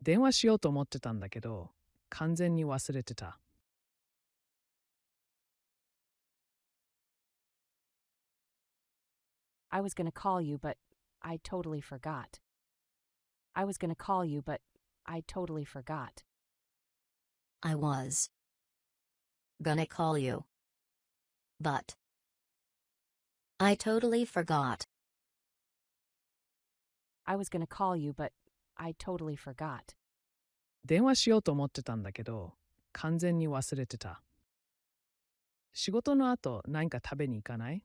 電話しようと思ってたんだけど、完全に忘れてた。I was going to call you, but I totally forgot. I was going to call you, but I totally forgot. I was gonna call you, but I totally forgot. I was going to call you, but I totally forgot. 電話しようと思ってたんだけど、完全に忘れてた。仕事の後、何か食べに行かない？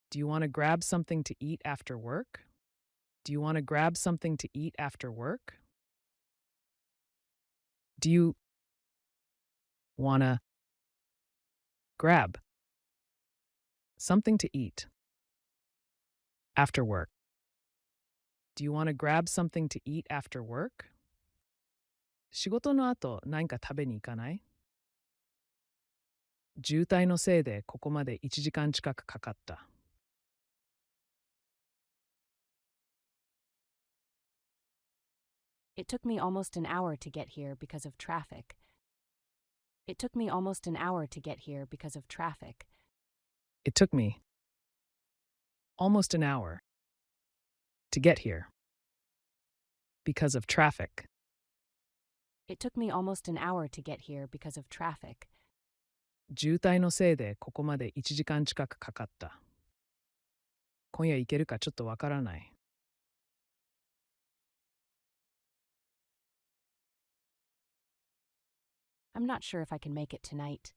Do you want to grab something to eat after work? Do you want to grab something to eat after work? Do you want to grab something to eat after work? Do you want to grab something to eat after work? 仕事の後、何か食べに行かない？渋滞のせいでここまで1時間近くかかった。It took me almost an hour to get here because of traffic. It took me almost an hour to get here because of traffic. It took me almost an hour to get here because of traffic. It took me almost an hour to get here because of traffic. 渋滞のせいでここまで1時間近くかかった。今夜行けるかちょっとわからない。I'm not sure if I can make it tonight.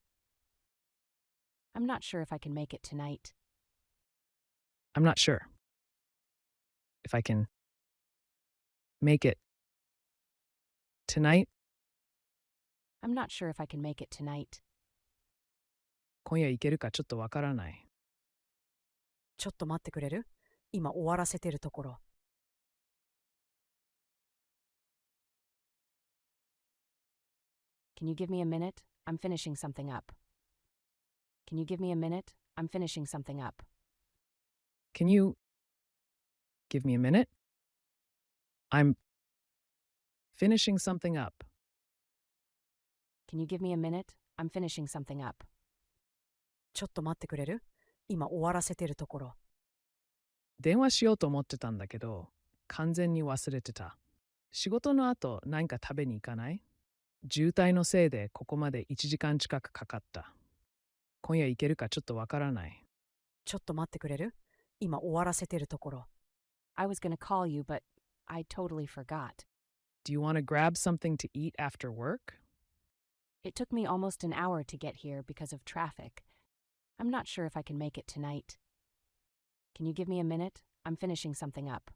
I'm not sure if I can make it tonight. I'm not sure if I can make it tonight. I'm not sure if I can make it tonight. 今夜行けるかちょっとわからない。ちょっと待ってくれる？今終わらせてるところ。Can you give me a minute? I'm finishing something up. Can you give me a minute? I'm finishing something up. Can you give me a minute? I'm finishing something up. Can you give me a minute? I'm finishing something up. ちょっと待ってくれる？今終わらせてるところ。電話しようと思ってたんだけど、完全に忘れてた。仕事の後、何か食べに行かない？渋滞のせいでここまで1時間近くかかった。今夜行けるかちょっとわからない。ちょっと待ってくれる？今終わらせてるところ。I was going to call you, but I totally forgot. Do you want to grab something to eat after work? It took me almost an hour to get here because of traffic. I'm not sure if I can make it tonight. Can you give me a minute? I'm finishing something up.